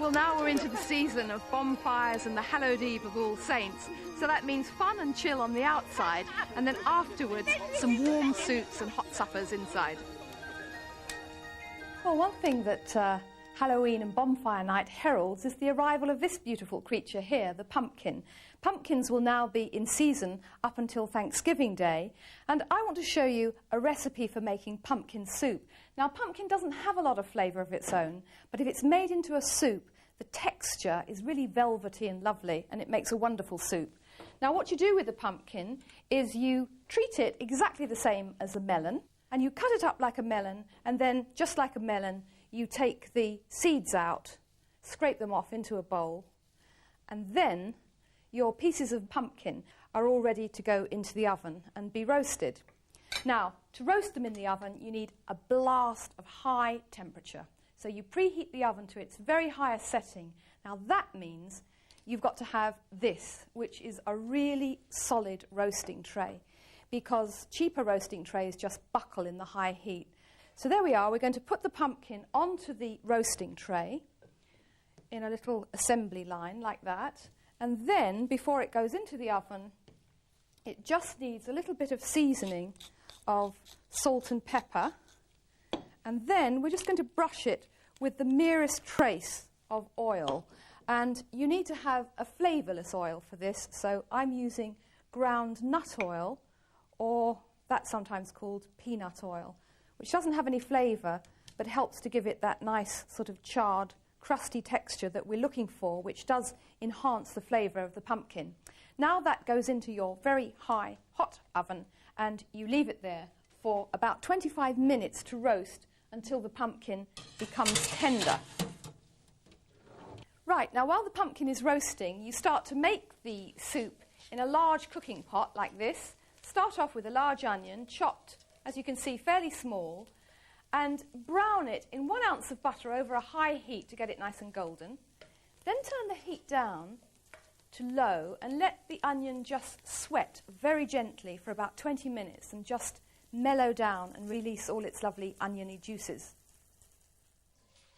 Well, now we're into the season of bonfires and the hallowed eve of All Saints. So that means fun and chill on the outside, and then afterwards, some warm soups and hot suppers inside. Well, one thing that Halloween and bonfire night heralds is the arrival of this beautiful creature here, the pumpkin. Pumpkins will now be in season up until Thanksgiving Day, and I want to show you a recipe for making pumpkin soup. Now, pumpkin doesn't have a lot of flavour of its own, but if it's made into a soup, the texture is really velvety and lovely, and it makes a wonderful soup. Now, what you do with the pumpkin is you treat it exactly the same as a melon, and you cut it up like a melon, and then, just like a melon, you take the seeds out, scrape them off into a bowl, and then your pieces of pumpkin are all ready to go into the oven and be roasted. Now, to roast them in the oven, you need a blast of high temperature. So you preheat the oven to its very highest setting. Now, that means you've got to have this, which is a really solid roasting tray, because cheaper roasting trays just buckle in the high heat. So there we are. We're going to put the pumpkin onto the roasting tray in a little assembly line like that. And then, before it goes into the oven, it just needs a little bit of seasoning of salt and pepper. And then we're just going to brush it with the merest trace of oil. And you need to have a flavourless oil for this, so I'm using ground nut oil, or that's sometimes called peanut oil, which doesn't have any flavour, but helps to give it that nice sort of charred, crusty texture that we're looking for, which does enhance the flavour of the pumpkin. Now that goes into your very high, hot oven, and you leave it there for about 25 minutes to roast until the pumpkin becomes tender. Right, now while the pumpkin is roasting, you start to make the soup in a large cooking pot like this. Start off with a large onion, chopped, as you can see, fairly small, and brown it in 1 ounce of butter over a high heat to get it nice and golden. Then turn the heat down to low and let the onion just sweat very gently for about 20 minutes and just mellow down and release all its lovely oniony juices.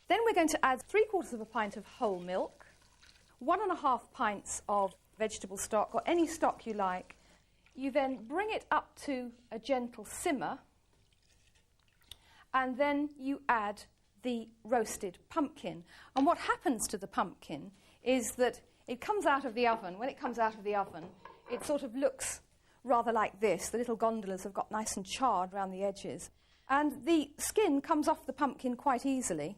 Then we're going to add 3/4 of a pint of whole milk, 1.5 pints of vegetable stock, or any stock you like. You then bring it up to a gentle simmer, and then you add the roasted pumpkin. And what happens to the pumpkin is that it comes out of the oven. When it comes out of the oven, it sort of looks rather like this. The little gondolas have got nice and charred around the edges. And the skin comes off the pumpkin quite easily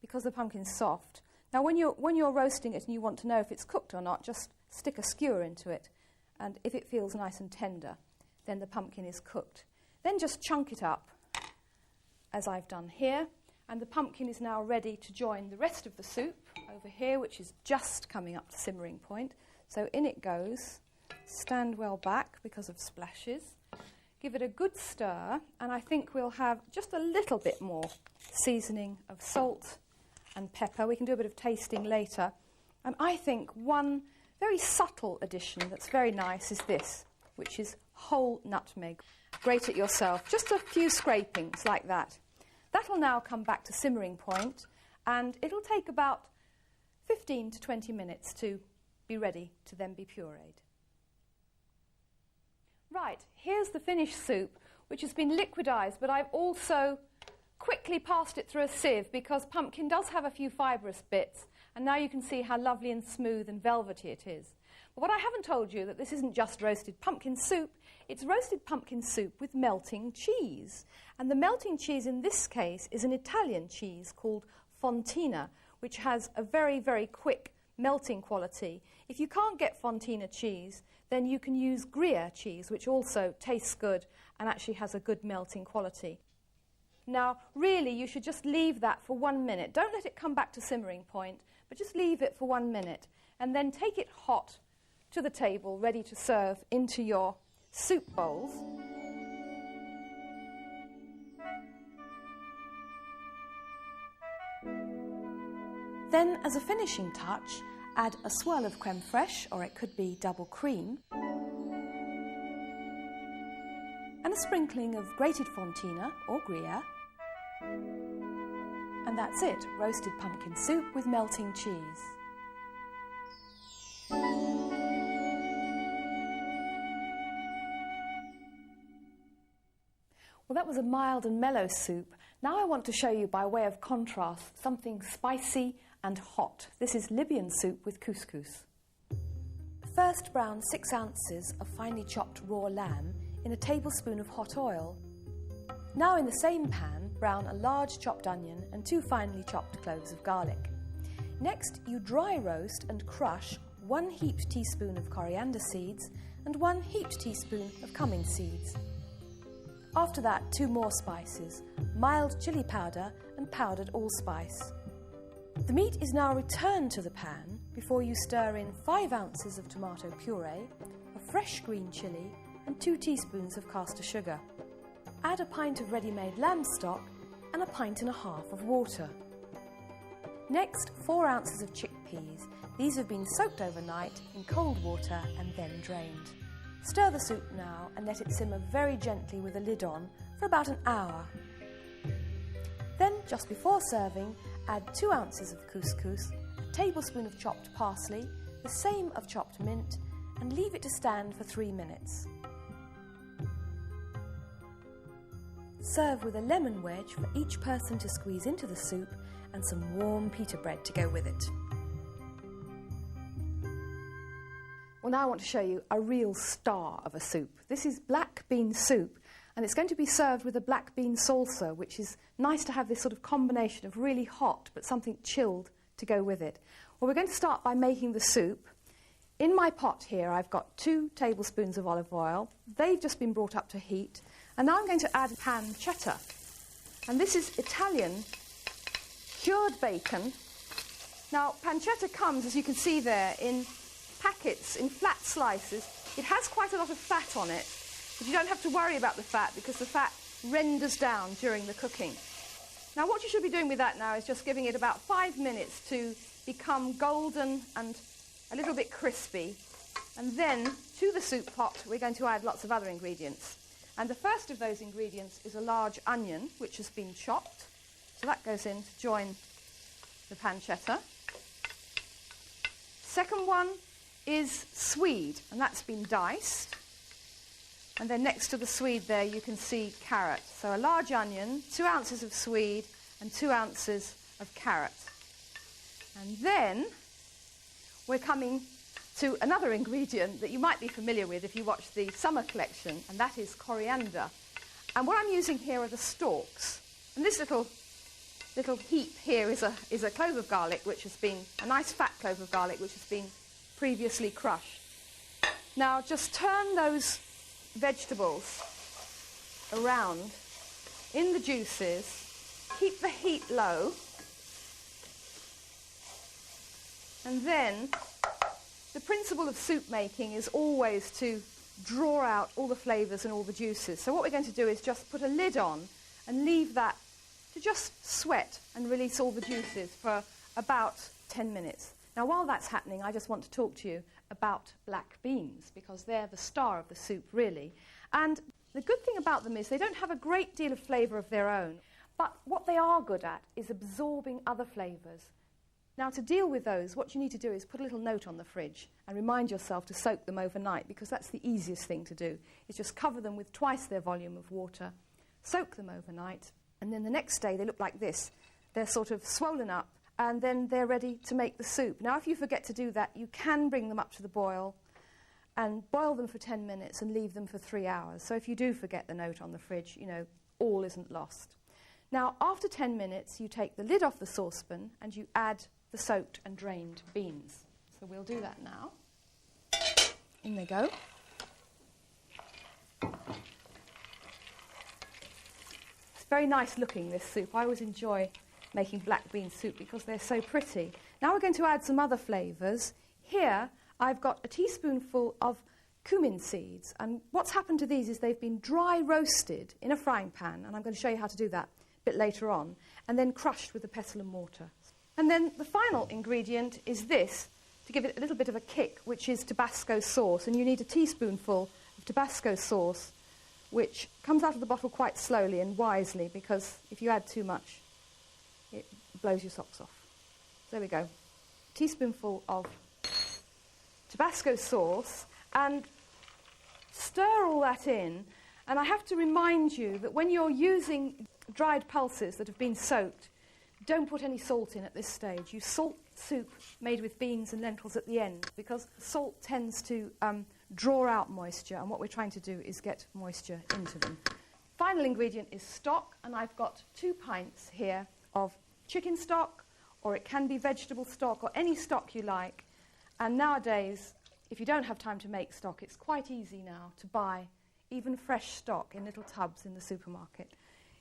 because the pumpkin's soft. Now, when you're roasting it and you want to know if it's cooked or not, just stick a skewer into it. And if it feels nice and tender, then the pumpkin is cooked. Then just chunk it up, as I've done here. And the pumpkin is now ready to join the rest of the soup over here, which is just coming up to simmering point. So in it goes. Stand well back because of splashes. Give it a good stir, and I think we'll have just a little bit more seasoning of salt and pepper. We can do a bit of tasting later. And I think one very subtle addition that's very nice is this, which is whole nutmeg. Grate it yourself, just a few scrapings like that. That'll now come back to simmering point, and it'll take about 15 to 20 minutes to be ready to then be pureed. Right, here's the finished soup, which has been liquidised, but I've also quickly passed it through a sieve because pumpkin does have a few fibrous bits, and now you can see how lovely and smooth and velvety it is. But what I haven't told you, that this isn't just roasted pumpkin soup, it's roasted pumpkin soup with melting cheese. And the melting cheese in this case is an Italian cheese called Fontina, which has a very, very quick melting quality. If you can't get Fontina cheese, then you can use Gruyere cheese, which also tastes good and actually has a good melting quality. Now, really, you should just leave that for 1 minute. Don't let it come back to simmering point, but just leave it for 1 minute, and then take it hot to the table, ready to serve into your soup bowls. Then, as a finishing touch, add a swirl of creme fraiche, or it could be double cream, and a sprinkling of grated Fontina or Gruyere, and that's it, roasted pumpkin soup with melting cheese. Well, that was a mild and mellow soup. Now I want to show you, by way of contrast, something spicy and hot. This is Libyan soup with couscous. First, brown 6 ounces of finely chopped raw lamb in a tablespoon of hot oil. Now in the same pan, brown a large chopped onion and 2 finely chopped cloves of garlic. Next, you dry roast and crush 1 heaped teaspoon of coriander seeds and 1 heaped teaspoon of cumin seeds. After that, 2 more spices, mild chili powder and powdered allspice. The meat is now returned to the pan before you stir in 5 ounces of tomato puree, a fresh green chilli and 2 teaspoons of caster sugar. Add a pint of ready-made lamb stock and a pint and a half of water. Next, 4 ounces of chickpeas. These have been soaked overnight in cold water and then drained. Stir the soup now and let it simmer very gently with a lid on for about an hour. Then, just before serving, add 2 ounces of couscous, a tablespoon of chopped parsley, the same of chopped mint, and leave it to stand for 3 minutes. Serve with a lemon wedge for each person to squeeze into the soup and some warm pita bread to go with it. Well, now I want to show you a real star of a soup. This is black bean soup, and it's going to be served with a black bean salsa, which is nice to have this sort of combination of really hot but something chilled to go with it. Well, we're going to start by making the soup. In my pot here, I've got 2 tablespoons of olive oil. They've just been brought up to heat. And now I'm going to add pancetta. And this is Italian cured bacon. Now, pancetta comes, as you can see there, in packets, in flat slices. It has quite a lot of fat on it, but you don't have to worry about the fat because the fat renders down during the cooking. Now, what you should be doing with that now is just giving it about 5 minutes to become golden and a little bit crispy. And then, to the soup pot, we're going to add lots of other ingredients. And the first of those ingredients is a large onion, which has been chopped. So that goes in to join the pancetta. Second one is swede, and that's been diced. And then next to the swede there, you can see carrot. So a large onion, 2 ounces of swede, and 2 ounces of carrot. And then we're coming to another ingredient that you might be familiar with if you watch the summer collection, and that is coriander. And what I'm using here are the stalks. And this little heap here is a clove of garlic, which has been, a nice fat clove of garlic, which has been previously crushed. Now just turn those vegetables around in the juices, keep the heat low, and then the principle of soup making is always to draw out all the flavours and all the juices. So what we're going to do is just put a lid on and leave that to just sweat and release all the juices for about 10 minutes. Now, while that's happening, I just want to talk to you about black beans, because they're the star of the soup, really. And the good thing about them is they don't have a great deal of flavour of their own, but what they are good at is absorbing other flavours. Now, to deal with those, what you need to do is put a little note on the fridge and remind yourself to soak them overnight, because that's the easiest thing to do, is just cover them with twice their volume of water, soak them overnight, and then the next day they look like this. They're sort of swollen up, and then they're ready to make the soup. Now, if you forget to do that, you can bring them up to the boil and boil them for 10 minutes and leave them for 3 hours. So if you do forget the note on the fridge, you know, all isn't lost. Now, after 10 minutes, you take the lid off the saucepan and you add the soaked and drained beans. So we'll do that now. In they go. It's very nice looking, this soup. I always enjoy making black bean soup because they're so pretty. Now we're going to add some other flavours. Here I've got a teaspoonful of cumin seeds, and what's happened to these is they've been dry roasted in a frying pan, and I'm going to show you how to do that a bit later on, and then crushed with a pestle and mortar. And then the final ingredient is this, to give it a little bit of a kick, which is Tabasco sauce. And you need a teaspoonful of Tabasco sauce, which comes out of the bottle quite slowly and wisely, because if you add too much, it blows your socks off. There we go. Teaspoonful of Tabasco sauce, and stir all that in. And I have to remind you that when you're using dried pulses that have been soaked, don't put any salt in at this stage. You salt soup made with beans and lentils at the end, because salt tends to draw out moisture, and what we're trying to do is get moisture into them. Final ingredient is stock, and I've got 2 pints here of chicken stock, or it can be vegetable stock, or any stock you like. And nowadays, if you don't have time to make stock, it's quite easy now to buy even fresh stock in little tubs in the supermarket.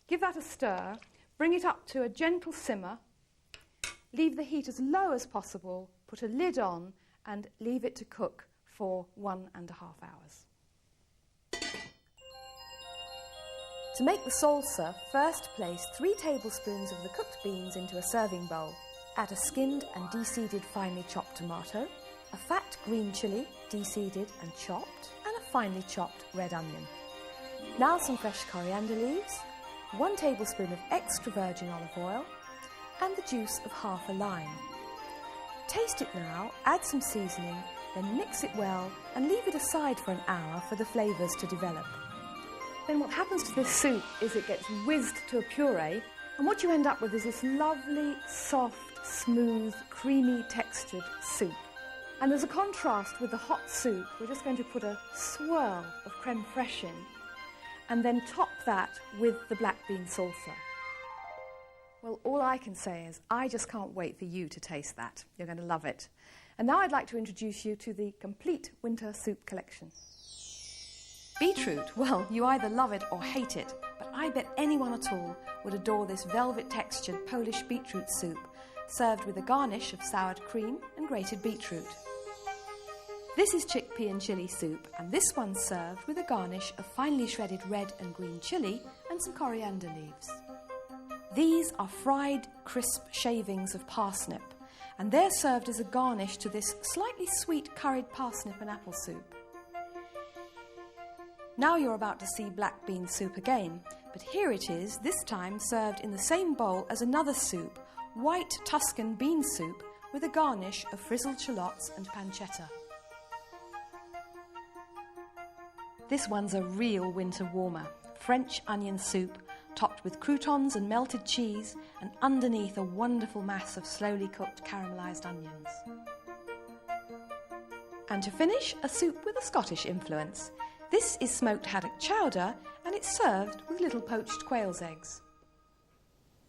Give that a stir, bring it up to a gentle simmer, leave the heat as low as possible, put a lid on, and leave it to cook for 1.5 hours. To make the salsa, first place 3 tablespoons of the cooked beans into a serving bowl. Add a skinned and deseeded finely chopped tomato, a fat green chilli, deseeded and chopped, and a finely chopped red onion. Now some fresh coriander leaves, 1 tablespoon of extra virgin olive oil, and the juice of half a lime. Taste it now, add some seasoning, then mix it well and leave it aside for an hour for the flavours to develop. Then what happens to this soup is it gets whizzed to a puree, and what you end up with is this lovely, soft, smooth, creamy textured soup. And as a contrast with the hot soup, we're just going to put a swirl of creme fraiche in, and then top that with the black bean salsa. Well, all I can say is I just can't wait for you to taste that. You're going to love it. And now I'd like to introduce you to the complete winter soup collection. Beetroot, well, you either love it or hate it, but I bet anyone at all would adore this velvet-textured Polish beetroot soup, served with a garnish of soured cream and grated beetroot. This is chickpea and chilli soup, and this one's served with a garnish of finely shredded red and green chilli and some coriander leaves. These are fried, crisp shavings of parsnip, and they're served as a garnish to this slightly sweet curried parsnip and apple soup. Now you're about to see black bean soup again, but here it is, this time served in the same bowl as another soup, white Tuscan bean soup with a garnish of frizzled shallots and pancetta. This one's a real winter warmer, French onion soup, topped with croutons and melted cheese, and underneath a wonderful mass of slowly cooked caramelised onions. And to finish, a soup with a Scottish influence. This is smoked haddock chowder, and it's served with little poached quail's eggs.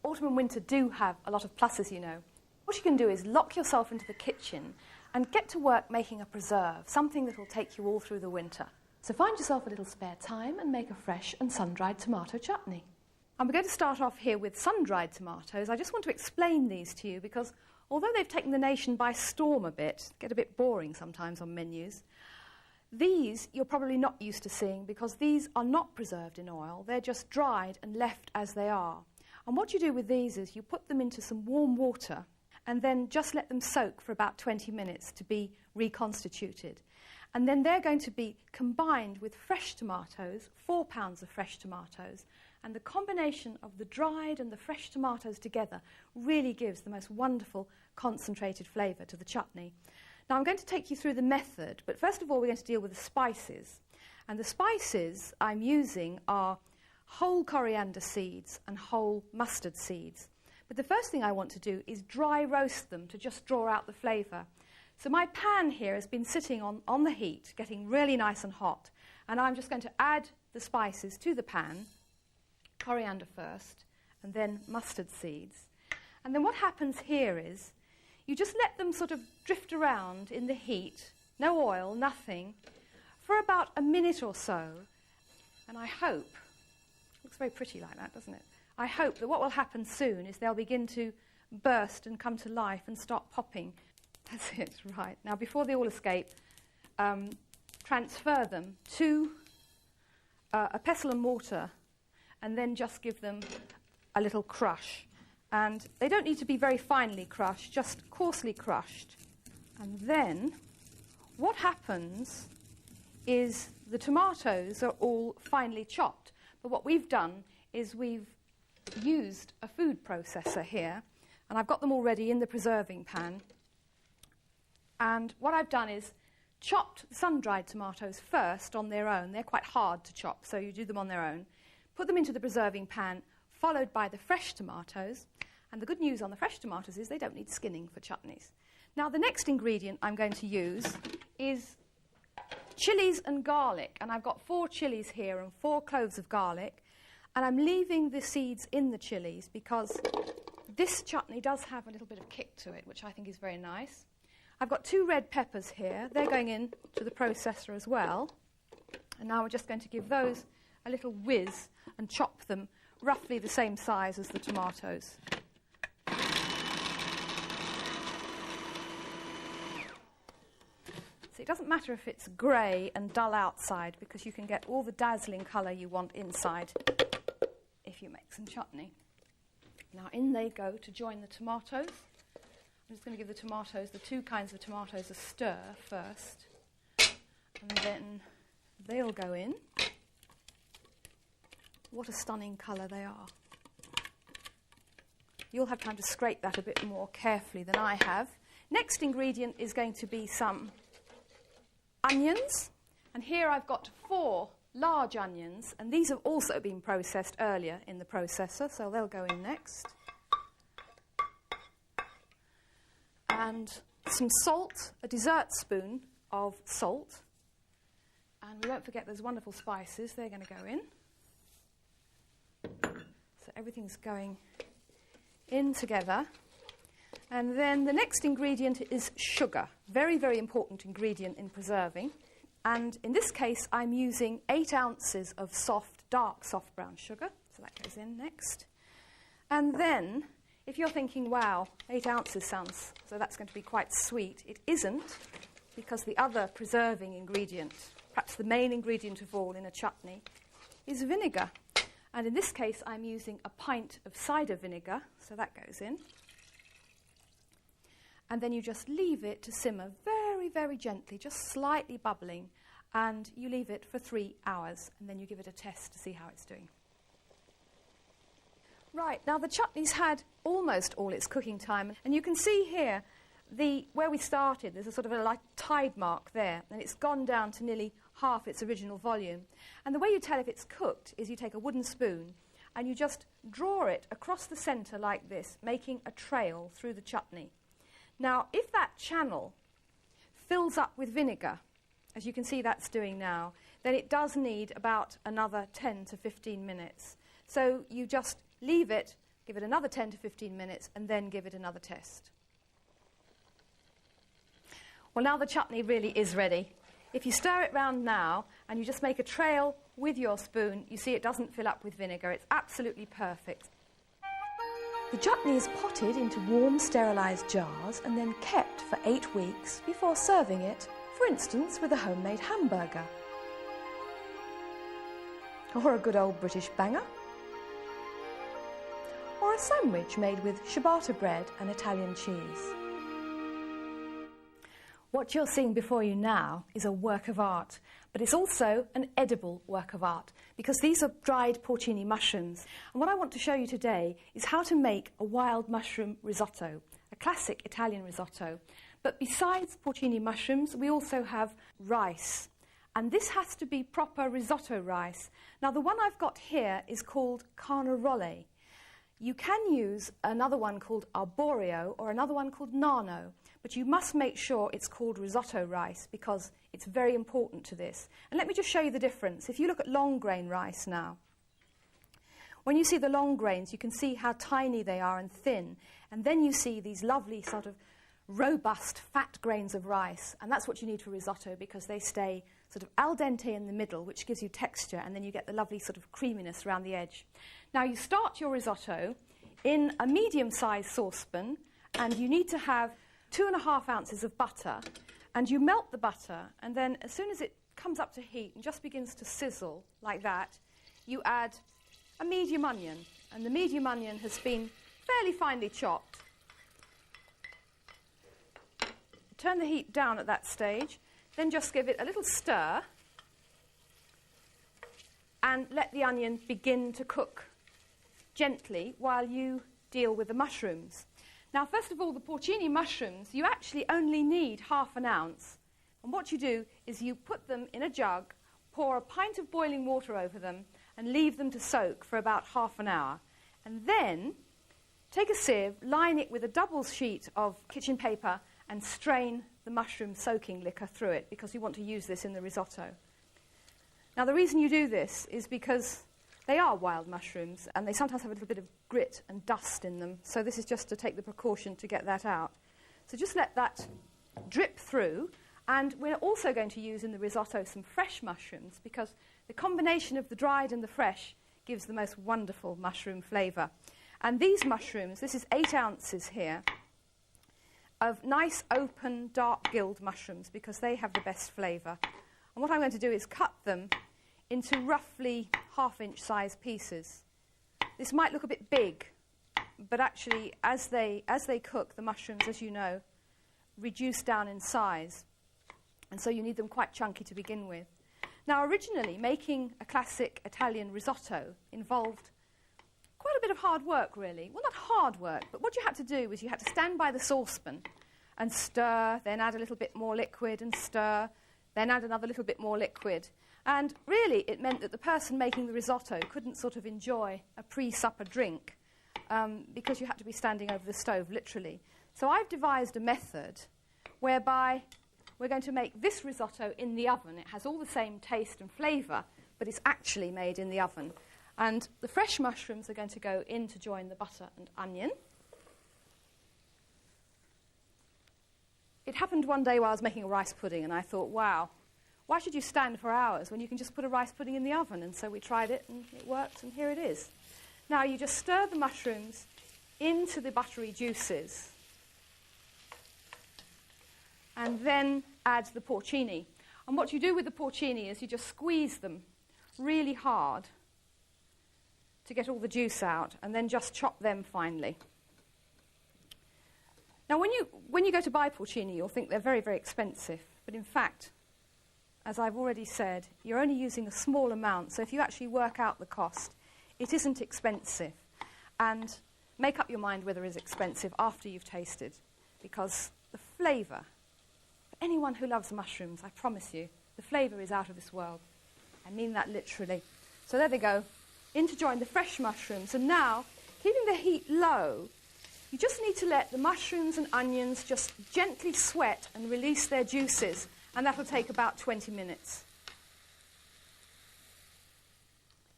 Autumn and winter do have a lot of pluses, you know. What you can do is lock yourself into the kitchen and get to work making a preserve, something that will take you all through the winter. So find yourself a little spare time and make a fresh and sun-dried tomato chutney. And we're going to start off here with sun-dried tomatoes. I just want to explain these to you because although they've taken the nation by storm a bit, get a bit boring sometimes on menus, these you're probably not used to seeing because these are not preserved in oil. They're just dried and left as they are. And what you do with these is you put them into some warm water and then just let them soak for about 20 minutes to be reconstituted. And then they're going to be combined with fresh tomatoes, 4 pounds of fresh tomatoes, and the combination of the dried and the fresh tomatoes together really gives the most wonderful concentrated flavour to the chutney. Now I'm going to take you through the method, but first of all we're going to deal with the spices. And the spices I'm using are whole coriander seeds and whole mustard seeds. But the first thing I want to do is dry roast them to just draw out the flavour. So my pan here has been sitting on the heat, getting really nice and hot, and I'm just going to add the spices to the pan, coriander first, and then mustard seeds. And then what happens here is you just let them sort of drift around in the heat, no oil, nothing, for about a minute or so. And I hope, looks very pretty like that, doesn't it? I hope that what will happen soon is they'll begin to burst and come to life and start popping. That's it, right. Now, before they all escape, transfer them to a pestle and mortar and then just give them a little crush. And they don't need to be very finely crushed, just coarsely crushed. And then what happens is the tomatoes are all finely chopped. But what we've done is we've used a food processor here. And I've got them already in the preserving pan. And what I've done is chopped sun-dried tomatoes first on their own. They're quite hard to chop, so you do them on their own. Put them into the preserving pan, followed by the fresh tomatoes. And the good news on the fresh tomatoes is they don't need skinning for chutneys. Now, the next ingredient I'm going to use is chilies and garlic. And I've got 4 chilies here and 4 cloves of garlic. And I'm leaving the seeds in the chilies because this chutney does have a little bit of kick to it, which I think is very nice. I've got 2 red peppers here. They're going in to the processor as well. And now we're just going to give those a little whiz and chop them roughly the same size as the tomatoes. So it doesn't matter if it's grey and dull outside because you can get all the dazzling colour you want inside if you make some chutney. Now in they go to join the tomatoes. I'm just going to give the tomatoes, the 2 kinds of tomatoes, a stir first. And then they'll go in. What a stunning colour they are. You'll have time to scrape that a bit more carefully than I have. Next ingredient is going to be some onions. And here I've got 4 large onions. And these have also been processed earlier in the processor, so they'll go in next. And some salt, a dessert spoon of salt. And we won't forget those wonderful spices, they're going to go in. So everything's going in together. And then the next ingredient is sugar. Very, very important ingredient in preserving. And in this case, I'm using 8 ounces of dark soft brown sugar. So that goes in next. And then, if you're thinking, wow, 8 ounces sounds, so that's going to be quite sweet. It isn't, because the other preserving ingredient, perhaps the main ingredient of all in a chutney, is vinegar. And in this case, I'm using a pint of cider vinegar, so that goes in. And then you just leave it to simmer very, very gently, just slightly bubbling, and you leave it for 3 hours, and then you give it a test to see how it's doing. Right, now the chutney's had almost all its cooking time, and you can see here where we started, there's a sort of a like tide mark there, and it's gone down to nearly half its original volume. And the way you tell if it's cooked is you take a wooden spoon and you just draw it across the centre like this, making a trail through the chutney. Now, if that channel fills up with vinegar, as you can see that's doing now, then it does need about another 10 to 15 minutes. So you just leave it, give it another 10 to 15 minutes, and then give it another test. Well, now the chutney really is ready. If you stir it round now and you just make a trail with your spoon, you see it doesn't fill up with vinegar. It's absolutely perfect. The chutney is potted into warm, sterilised jars and then kept for 8 weeks before serving it, for instance, with a homemade hamburger. Or a good old British banger. Or a sandwich made with ciabatta bread and Italian cheese. What you're seeing before you now is a work of art, but it's also an edible work of art because these are dried porcini mushrooms. And what I want to show you today is how to make a wild mushroom risotto, a classic Italian risotto. But besides porcini mushrooms, we also have rice. And this has to be proper risotto rice. Now, the one I've got here is called carnarole. You can use another one called arborio or another one called nano, but you must make sure it's called risotto rice because it's very important to this. And let me just show you the difference. If you look at long grain rice now, when you see the long grains, you can see how tiny they are and thin. And then you see these lovely sort of robust, fat grains of rice. And that's what you need for risotto because they stay sort of al dente in the middle, which gives you texture, and then you get the lovely sort of creaminess around the edge. Now, you start your risotto in a medium-sized saucepan, and you need to have 2.5 ounces of butter, and you melt the butter, and then as soon as it comes up to heat and just begins to sizzle like that, you add a medium onion, and the medium onion has been fairly finely chopped. Turn the heat down at that stage, then just give it a little stir and let the onion begin to cook gently while you deal with the mushrooms. Now, first of all, the porcini mushrooms, you actually only need ½ an ounce. And what you do is you put them in a jug, pour a pint of boiling water over them, and leave them to soak for about ½ an hour. And then take a sieve, line it with a double sheet of kitchen paper, and strain the mushroom soaking liquor through it, because you want to use this in the risotto. Now, the reason you do this is because they are wild mushrooms, and they sometimes have a little bit of grit and dust in them, so this is just to take the precaution to get that out. So just let that drip through, and we're also going to use in the risotto some fresh mushrooms, because the combination of the dried and the fresh gives the most wonderful mushroom flavour. And these mushrooms, this is 8 ounces here, of nice open dark gilled mushrooms, because they have the best flavour. And what I'm going to do is cut them into roughly ½ inch size pieces. This might look a bit big, but actually as they cook, the mushrooms, as you know, reduce down in size, and so you need them quite chunky to begin with. Now, originally, making a classic Italian risotto involved quite a bit of hard work, really. Well, not hard work, but what you had to do was you had to stand by the saucepan and stir, then add a little bit more liquid and stir, then add another little bit more liquid. And really, it meant that the person making the risotto couldn't sort of enjoy a pre-supper drink because you had to be standing over the stove, literally. So I've devised a method whereby we're going to make this risotto in the oven. It has all the same taste and flavour, but it's actually made in the oven. And the fresh mushrooms are going to go in to join the butter and onion. It happened one day while I was making a rice pudding, and I thought, wow, why should you stand for hours when you can just put a rice pudding in the oven? And so we tried it, and it worked, and here it is. Now, you just stir the mushrooms into the buttery juices, and then add the porcini. And what you do with the porcini is you just squeeze them really hard to get all the juice out, and then just chop them finely. Now, when you go to buy porcini, you'll think they're very, very expensive, but in fact, as I've already said, you're only using a small amount, so if you actually work out the cost, it isn't expensive. And make up your mind whether it's expensive after you've tasted, because the flavour, for anyone who loves mushrooms, I promise you, the flavour is out of this world. I mean that literally. So there they go, in to join the fresh mushrooms. And now, keeping the heat low, you just need to let the mushrooms and onions just gently sweat and release their juices, and that'll take about 20 minutes.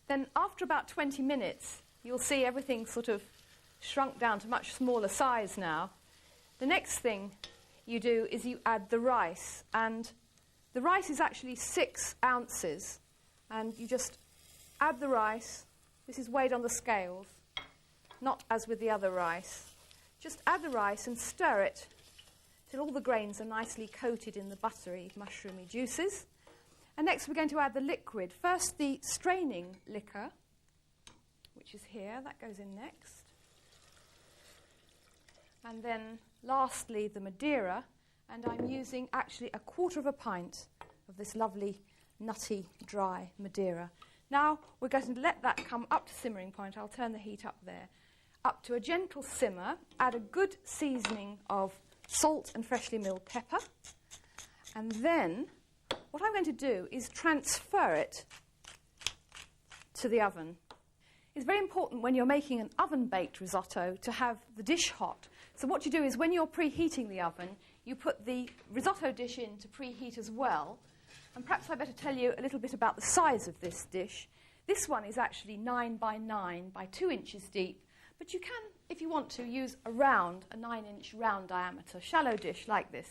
Then after about 20 minutes, you'll see everything sort of shrunk down to much smaller size now. The next thing you do is you add the rice, and the rice is actually 6 ounces, and you just add the rice. This is weighed on the scales, not as with the other rice. Just add the rice and stir it till all the grains are nicely coated in the buttery, mushroomy juices. And next we're going to add the liquid. First the straining liquor, which is here. That goes in next. And then lastly the Madeira, and I'm using actually 1/4 pint of this lovely, nutty, dry Madeira. Now we're going to let that come up to simmering point. I'll turn the heat up there. Up to a gentle simmer, add a good seasoning of salt and freshly milled pepper, and then what I'm going to do is transfer it to the oven. It's very important when you're making an oven-baked risotto to have the dish hot. So what you do is when you're preheating the oven, you put the risotto dish in to preheat as well. And perhaps I better tell you a little bit about the size of this dish. This one is actually 9 by 9 by 2 inches deep, but you can, if you want to, use a 9-inch round diameter, shallow dish like this.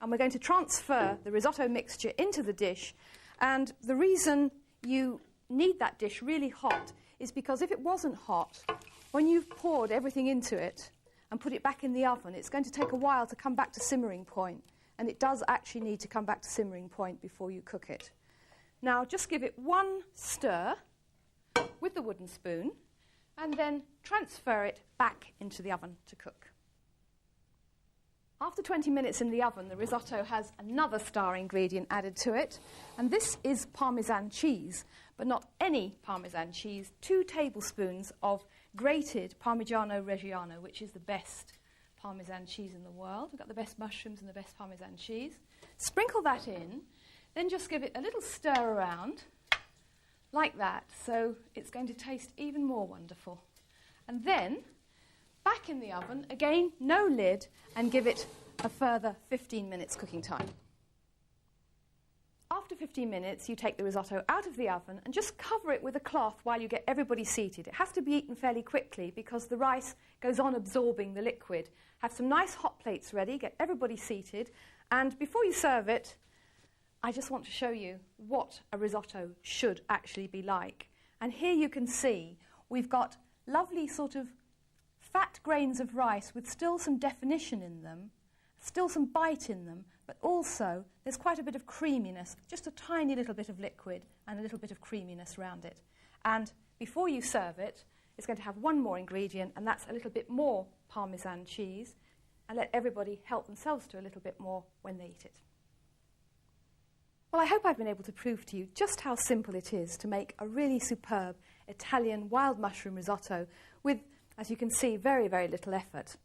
And we're going to transfer the risotto mixture into the dish. And the reason you need that dish really hot is because if it wasn't hot, when you've poured everything into it and put it back in the oven, it's going to take a while to come back to simmering point. And it does actually need to come back to simmering point before you cook it. Now, just give it one stir with the wooden spoon, and then transfer it back into the oven to cook. After 20 minutes in the oven, the risotto has another star ingredient added to it, and this is Parmesan cheese, but not any Parmesan cheese, 2 tablespoons of grated Parmigiano Reggiano, which is the best Parmesan cheese in the world. We've got the best mushrooms and the best Parmesan cheese. Sprinkle that in, then just give it a little stir around, like that, so it's going to taste even more wonderful. And then, back in the oven, again, no lid, and give it a further 15 minutes cooking time. After 15 minutes, you take the risotto out of the oven and just cover it with a cloth while you get everybody seated. It has to be eaten fairly quickly because the rice goes on absorbing the liquid. Have some nice hot plates ready, get everybody seated, and before you serve it, I just want to show you what a risotto should actually be like. And here you can see we've got lovely sort of fat grains of rice with still some definition in them, still some bite in them, but also there's quite a bit of creaminess, just a tiny little bit of liquid and a little bit of creaminess around it. And before you serve it, it's going to have one more ingredient, and that's a little bit more Parmesan cheese, and let everybody help themselves to a little bit more when they eat it. Well, I hope I've been able to prove to you just how simple it is to make a really superb Italian wild mushroom risotto with, as you can see, very, very little effort.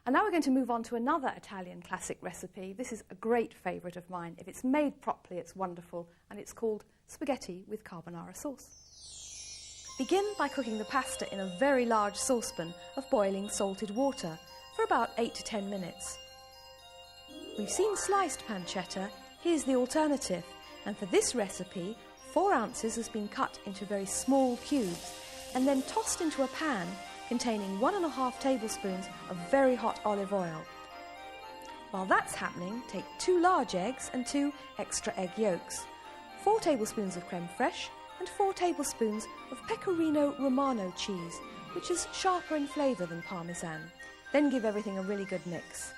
And now we're going to move on to another Italian classic recipe. This is a great favourite of mine. If it's made properly, it's wonderful, and it's called spaghetti with carbonara sauce. Begin by cooking the pasta in a very large saucepan of boiling salted water for about 8 to 10 minutes. We've seen sliced pancetta. Here's the alternative, and for this recipe, 4 ounces has been cut into very small cubes and then tossed into a pan containing 1½ tablespoons of very hot olive oil. While that's happening, take 2 large eggs and 2 extra egg yolks, 4 tablespoons of creme fraiche and 4 tablespoons of pecorino romano cheese, which is sharper in flavour than Parmesan. Then give everything a really good mix.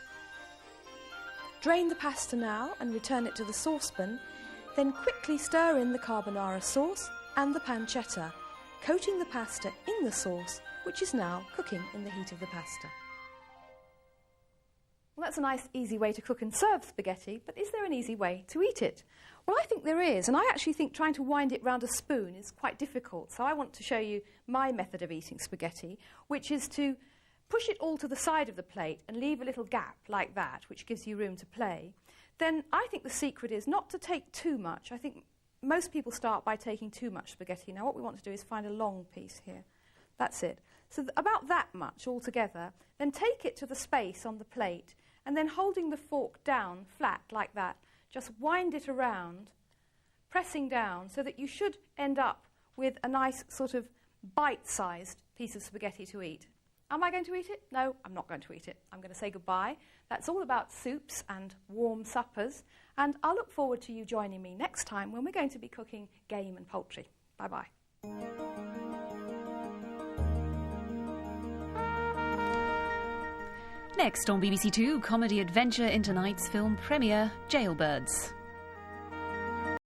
Drain the pasta now and return it to the saucepan, then quickly stir in the carbonara sauce and the pancetta, coating the pasta in the sauce, which is now cooking in the heat of the pasta. Well, that's a nice, easy way to cook and serve spaghetti, but is there an easy way to eat it? Well, I think there is, and I actually think trying to wind it round a spoon is quite difficult, so I want to show you my method of eating spaghetti, which is to push it all to the side of the plate and leave a little gap like that, which gives you room to play. Then I think the secret is not to take too much. I think most people start by taking too much spaghetti. Now what we want to do is find a long piece here. That's it. So about that much altogether. Then take it to the space on the plate and then holding the fork down flat like that, just wind it around, pressing down so that you should end up with a nice sort of bite-sized piece of spaghetti to eat. Am I going to eat it? No, I'm not going to eat it. I'm going to say goodbye. That's all about soups and warm suppers, and I'll look forward to you joining me next time when we're going to be cooking game and poultry. Bye-bye. Next on BBC Two, comedy adventure into night's film premiere, Jailbirds.